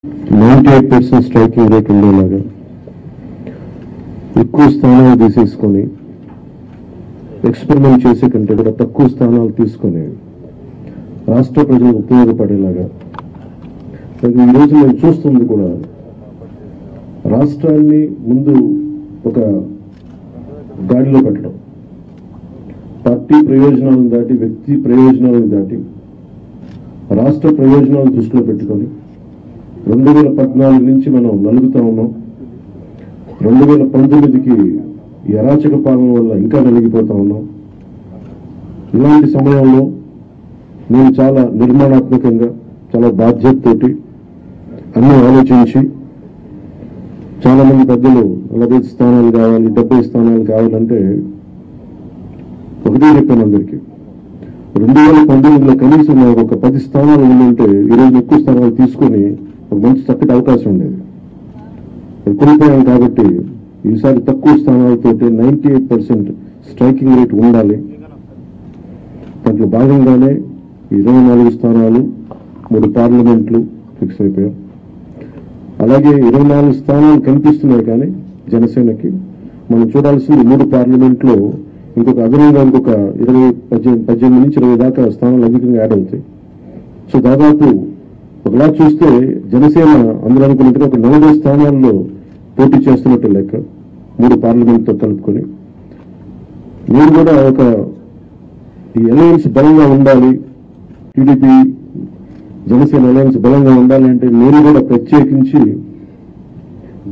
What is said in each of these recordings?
98% striking rate ఉండేలాగా ఎక్కువ స్థానాలు తీసేసుకొని ఎక్స్పెరిమెంట్ చేసే కంటే కూడా తక్కువ స్థానాలు తీసుకొని రాష్ట్ర ప్రజలకు ఉపయోగపడేలాగా ఈరోజు నేను చూస్తుంది కూడా రాష్ట్రాన్ని ముందు ఒక గాడిలో పెట్టడం, పార్టీ ప్రయోజనాలను దాటి వ్యక్తి ప్రయోజనాలను దాటి రాష్ట్ర ప్రయోజనాలను దృష్టిలో పెట్టుకొని 2014 నుంచి మనం నలుగుతా ఉన్నాం. 2019కి ఈ అరాచక పాలన వల్ల ఇంకా నలిగిపోతా ఉన్నాం. ఇలాంటి సమయంలో నేను చాలా నిర్మాణాత్మకంగా, చాలా బాధ్యతతోటి అన్నీ ఆలోచించి, చాలా మంది పెద్దలు 40 స్థానాలు కావాలి, 70 స్థానాలు కావాలంటే ఒకటే చెప్పాను అందరికీ, 2019లో కనీసం నాకు ఒక 10 స్థానాలు ఉందంటే ఈరోజు ఎక్కువ స్థానాలు తీసుకొని ఒక మంచి చక్కటి అవకాశం ఉండేది. అది కోల్పోయాం కాబట్టి ఈసారి తక్కువ స్థానాలతోటి 98% స్ట్రైకింగ్ రేట్ ఉండాలి. దాంట్లో భాగంగానే 24 స్థానాలు, 3 పార్లమెంట్లు ఫిక్స్ అయిపోయాం. అలాగే 24 స్థానాలు కనిపిస్తున్నాయి, కానీ జనసేనకి మనం చూడాల్సింది 3 పార్లమెంట్లో ఇంకొక అదనంగా ఇంకొక 18 నుంచి 20 దాకా స్థానాలు అధికంగా యాడ్ అవుతాయి. సో దాదాపు ఒకలా చూస్తే జనసేన అందరూ అనుకున్నట్టుగా ఒక 40 స్థానాల్లో పోటీ చేస్తున్నట్టు లెక్క, 3 పార్లమెంట్తో కలుపుకొని. నేను కూడా ఒక ఈ అలయన్స్ బలంగా ఉండాలి, టీడీపీ జనసేన అలయన్స్ బలంగా ఉండాలి అంటే నేను కూడా ప్రత్యేకించి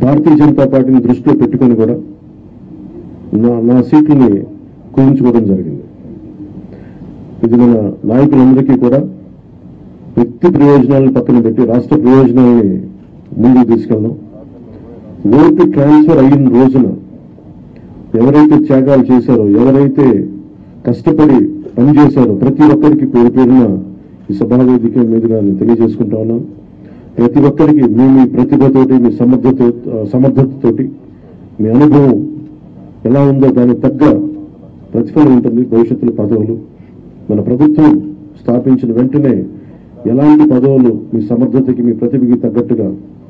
భారతీయ జనతా పార్టీని దృష్టిలో పెట్టుకొని కూడా నా సీట్లని కుదించుకోవడం జరిగింది. ఇది మన నాయకులందరికీ కూడా వ్యక్తి ప్రయోజనాలను పక్కన పెట్టి రాష్ట్ర ప్రయోజనాలని ముందుకు తీసుకెళ్దాం. ఓటు ట్రాన్స్ఫర్ అయిన రోజున ఎవరైతే త్యాగాలు చేశారో, ఎవరైతే కష్టపడి పనిచేశారో ప్రతి ఒక్కరికి పేరు పేరున ఈ సభావేదిక మీదుగా నేను తెలియజేసుకుంటా ఉన్నాను. ప్రతి ఒక్కరికి మీ ప్రతిభతోటి, మీ సమర్థతతోటి, మీ అనుభవం ఎలా ఉందో దానికి తగ్గ ప్రతిఫలం ఉంటుంది భవిష్యత్తులో. పదవులు మన ప్రభుత్వం స్థాపించిన వెంటనే ఎలాంటి పదవులు మీ సమర్థతకి, మీ ప్రతిభకి తగ్గట్టుగా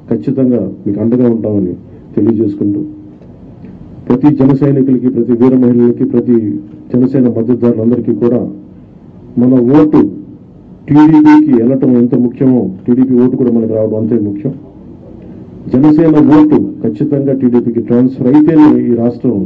ఖచ్చితంగా మీకు అండగా ఉంటామని తెలియజేసుకుంటూ, ప్రతి జన సైనికులకి, ప్రతి వీర మహిళలకి, ప్రతి జనసేన మద్దతుదారులందరికీ కూడా మన ఓటు టీడీపీకి వెళ్ళటం ఎంత ముఖ్యమో టీడీపీ ఓటు కూడా మనకు రావడం అంతే ముఖ్యం. జనసేన ఓటు ఖచ్చితంగా టీడీపీకి ట్రాన్స్ఫర్ అయితేనే ఈ రాష్ట్రం